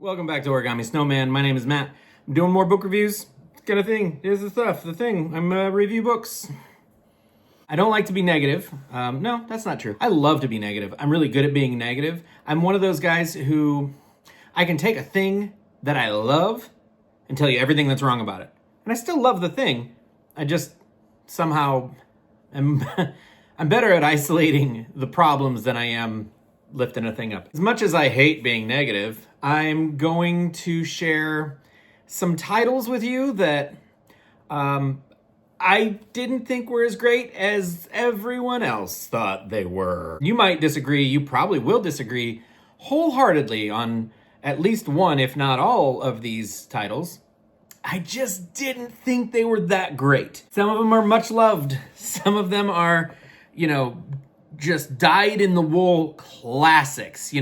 Welcome back to Origami Snowman. My name is Matt. I'm doing more book reviews. It's kind of thing. Here's the stuff. The thing. I'm review books. I don't like to be negative. No, that's not true. I love to be negative. I'm really good at being negative. I'm one of those guys who I can take a thing that I love and tell you everything that's wrong about it. And I still love the thing. I just somehow am I'm better at isolating the problems than I am lifting a thing up. As much as I hate being negative, I'm going to share some titles with you that I didn't think were as great as everyone else thought they were. You might disagree, you probably will disagree wholeheartedly on at least one, if not all, of these titles. I just didn't think they were that great. Some of them are much loved. Some of them are, just dyed-in-the-wool classics,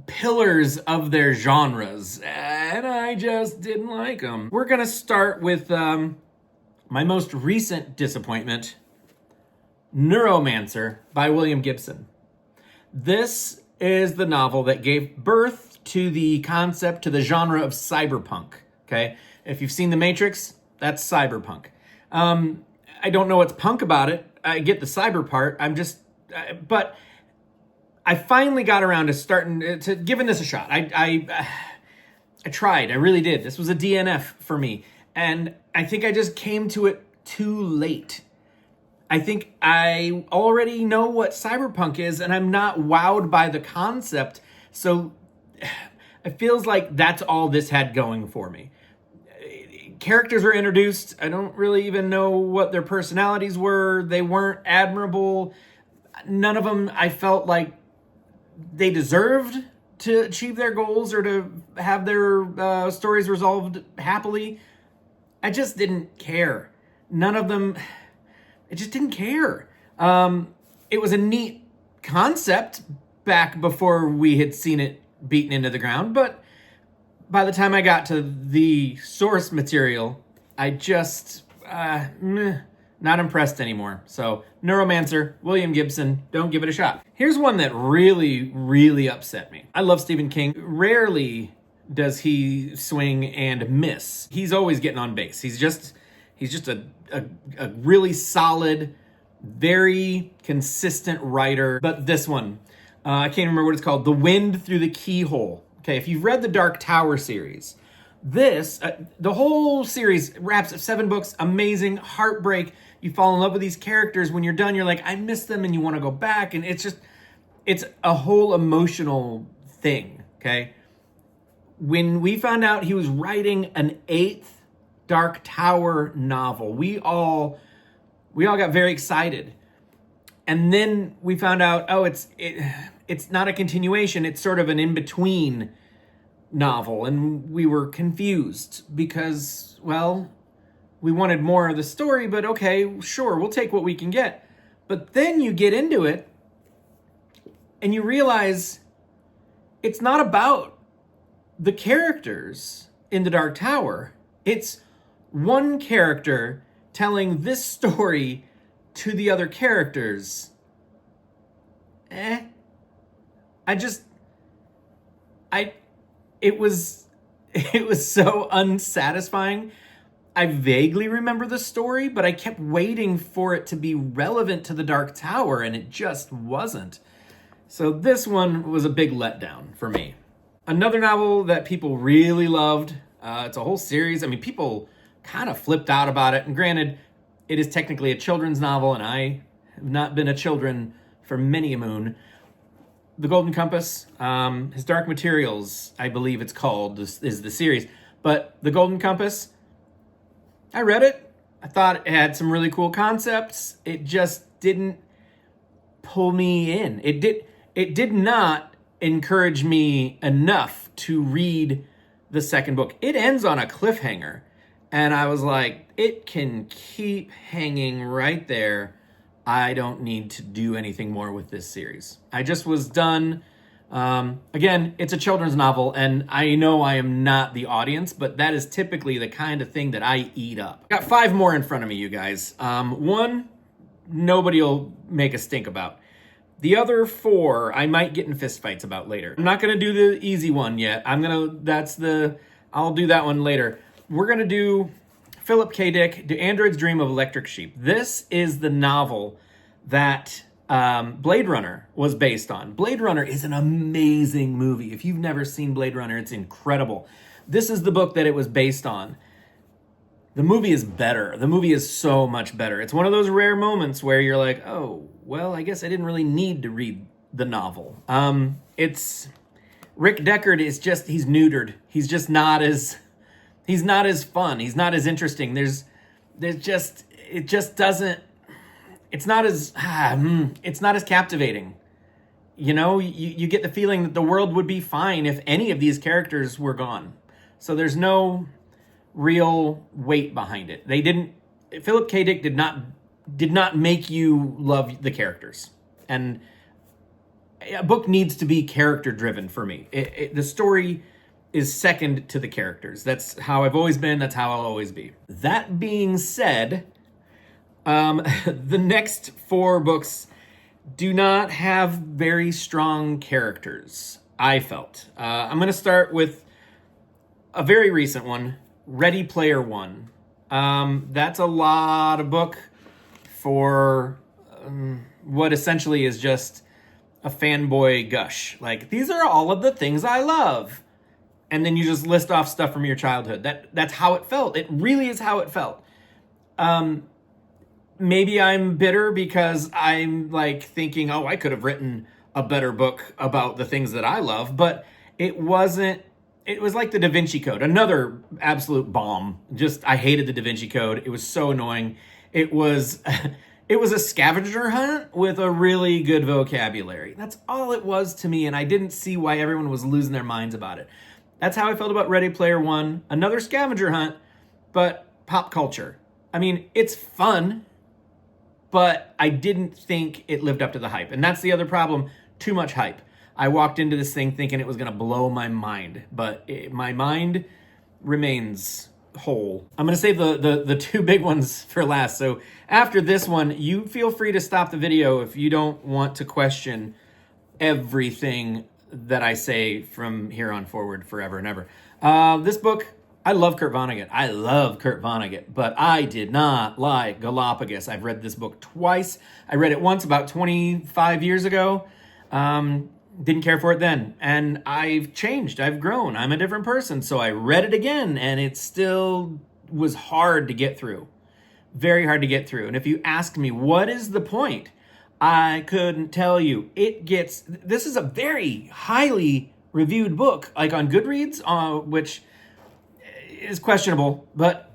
pillars of their genres, and I just didn't like them. We're gonna start with my most recent disappointment, Neuromancer by William Gibson. This is the novel that gave birth to the concept, to the genre of cyberpunk, okay? If you've seen The Matrix, that's cyberpunk. I don't know what's punk about it. I get the cyber part. But I finally got around to giving this a shot. I tried. I really did. This was a DNF for me. And I think I just came to it too late. I think I already know what cyberpunk is, and I'm not wowed by the concept. So it feels like that's all this had going for me. Characters were introduced. I don't really even know what their personalities were. They weren't admirable. None of them I felt like they deserved to achieve their goals or to have their stories resolved happily. I just didn't care. None of them, I just didn't care. It was a neat concept back before we had seen it beaten into the ground, but by the time I got to the source material, I just, not impressed anymore. So, Neuromancer, William Gibson, don't give it a shot. Here's one that really, really upset me. I love Stephen King. Rarely does he swing and miss. He's always getting on base. He's just a really solid, very consistent writer. But this one, I can't remember what it's called. The Wind Through the Keyhole. Okay, if you've read the Dark Tower series, this, the whole series wraps up 7 books, amazing, heartbreak. You fall in love with these characters. When you're done, you're like, I miss them, and you want to go back. And it's a whole emotional thing, okay? When we found out he was writing an 8th Dark Tower novel, we all got very excited. And then we found out, it's not a continuation. It's sort of an in-between novel. And we were confused because, well, we wanted more of the story, but okay, sure, we'll take what we can get. But then you get into it and you realize it's not about the characters in the Dark Tower. It's one character telling this story to the other characters. It was so unsatisfying. I vaguely remember the story, but I kept waiting for it to be relevant to the Dark Tower, and it just wasn't. So this one was a big letdown for me. Another novel that people really loved, it's a whole series. I mean, people kind of flipped out about it, and granted, it is technically a children's novel, and I have not been a children for many a moon. The Golden Compass, His Dark Materials, I believe it's called, this is the series. But The Golden Compass, I read it. I thought it had some really cool concepts. It just didn't pull me in. It did not encourage me enough to read the second book. It ends on a cliffhanger. And I was like, it can keep hanging right there. I don't need to do anything more with this series. I just was done. Again, it's a children's novel, and I know I am not the audience, but that is typically the kind of thing that I eat up. Got 5 more in front of me, you guys. One, nobody will make a stink about. The other 4 I might get in fistfights about later. I'm not going to do the easy one yet. I'll do that one later. We're going to do Philip K. Dick, Do Androids Dream of Electric Sheep. This is the novel that Blade Runner was based on. Blade Runner is an amazing movie. If you've never seen Blade Runner, it's incredible. This is the book that it was based on. The movie is better. The movie is so much better. It's one of those rare moments where you're like, oh, well, I guess I didn't really need to read the novel. It's Rick Deckard is just, he's neutered. He's just not as, he's not as fun. He's not as interesting. There's just, it just doesn't, it's not as captivating. You know, you get the feeling that the world would be fine if any of these characters were gone. So there's no real weight behind it. Philip K. Dick did not make you love the characters. And a book needs to be character driven for me. The story is second to the characters. That's how I've always been. That's how I'll always be. That being said, the next 4 books do not have very strong characters, I felt. I'm going to start with a very recent one, Ready Player One. That's a lot of book for what essentially is just a fanboy gush. Like, these are all of the things I love. And then you just list off stuff from your childhood. That's how it felt. It really is how it felt. Maybe I'm bitter because I'm like thinking, oh, I could have written a better book about the things that I love, but it wasn't. It was like the Da Vinci Code, another absolute bomb. Just, I hated the Da Vinci Code. It was so annoying. It was a scavenger hunt with a really good vocabulary. That's all it was to me, and I didn't see why everyone was losing their minds about it. That's how I felt about Ready Player One. Another scavenger hunt, but pop culture. I mean, it's fun, but I didn't think it lived up to the hype. And that's the other problem, too much hype. I walked into this thing thinking it was going to blow my mind, but my mind remains whole. I'm going to save the 2 big ones for last. So after this one, you feel free to stop the video if you don't want to question everything that I say from here on forward forever and ever. This book, I love Kurt Vonnegut. But I did not like Galapagos. I've read this book twice. I read it once about 25 years ago. Didn't care for it then. And I've changed. I've grown. I'm a different person. So I read it again, and it still was hard to get through. Very hard to get through. And if you ask me, what is the point? I couldn't tell you. This is a very highly reviewed book, like on Goodreads, which is questionable, but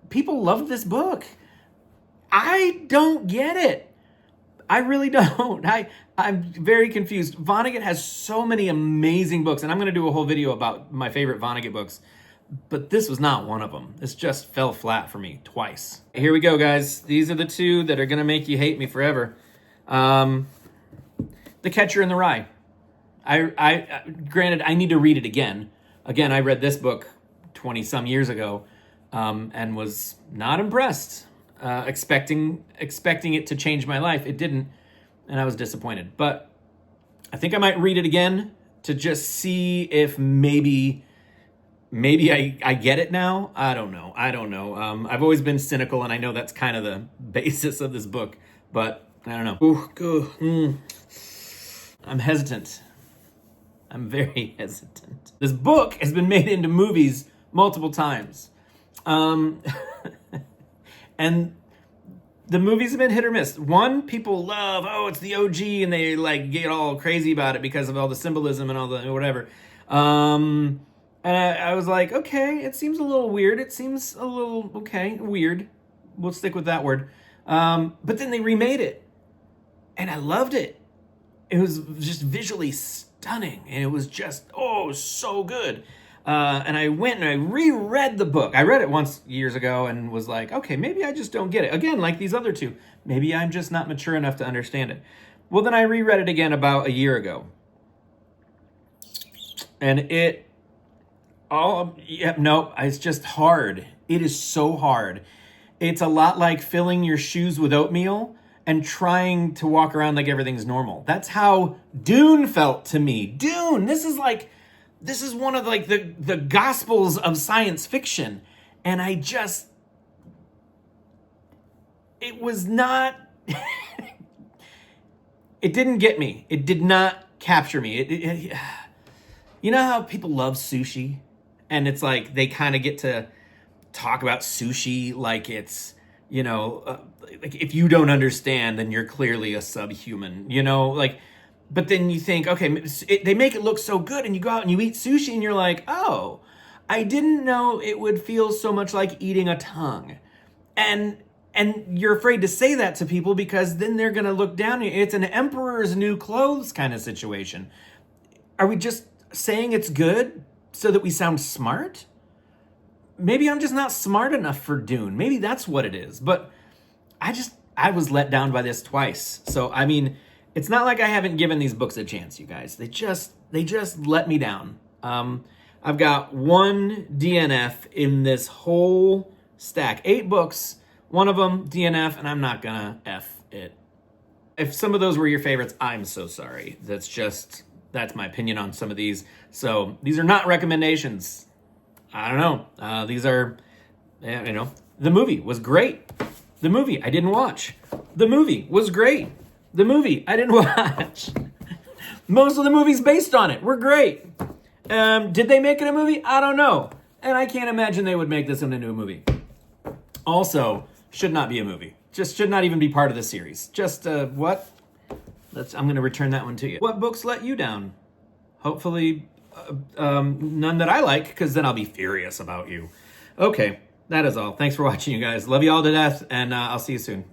people love this book. I don't get it. I really don't. I'm very confused. Vonnegut has so many amazing books, and I'm going to do a whole video about my favorite Vonnegut books, but this was not one of them. This just fell flat for me twice. Here we go, guys. These are the 2 that are going to make you hate me forever. The Catcher in the Rye. Granted, I need to read it again. Again, I read this book 20-some years ago, and was not impressed. Expecting it to change my life. It didn't, and I was disappointed. But I think I might read it again to just see if maybe I get it now. I don't know. I've always been cynical, and I know that's kind of the basis of this book, but I don't know. I'm hesitant. I'm very hesitant. This book has been made into movies multiple times. And the movies have been hit or miss. One, people love, oh, it's the OG, and they like get all crazy about it because of all the symbolism and all the whatever. And I was like, okay, it seems a little weird. It seems a little, okay, weird. We'll stick with that word. But then they remade it, and I loved it. It was just visually stunning, and it was just, oh, so good. And I went and I reread the book. I read it once years ago and was like, okay, maybe I just don't get it. Again, like these other 2, maybe I'm just not mature enough to understand it. Well, then I reread it again about a year ago. And it's just hard. It is so hard. It's a lot like filling your shoes with oatmeal and trying to walk around like everything's normal. That's how Dune felt to me. Dune, this is one of like the gospels of science fiction. And it was not, it didn't get me. It did not capture me. You know how people love sushi? And it's like they kind of get to talk about sushi like it's, like if you don't understand, then you're clearly a subhuman, like, but then you think, okay, they make it look so good, and you go out and you eat sushi and you're like, oh, I didn't know it would feel so much like eating a tongue. And you're afraid to say that to people because then they're going to look down at you. It's an emperor's new clothes kind of situation. Are we just saying it's good so that we sound smart? Maybe I'm just not smart enough for Dune. Maybe that's what it is. But I was let down by this twice. So, I mean, it's not like I haven't given these books a chance, you guys. They just let me down. I've got one DNF in this whole stack. 8 books, one of them DNF, and I'm not gonna F it. If some of those were your favorites, I'm so sorry. That's my opinion on some of these. So these are not recommendations. I don't know. These are, the movie was great. The movie I didn't watch. The movie was great. The movie I didn't watch. Most of the movies based on it were great. Did they make it a movie? I don't know. And I can't imagine they would make this into a movie. Also, should not be a movie. Just should not even be part of the series. Just, what? I'm going to return that one to you. What books let you down? Hopefully, none that I like, because then I'll be furious about you. Okay, that is all. Thanks for watching, you guys. Love you all to death, and I'll see you soon.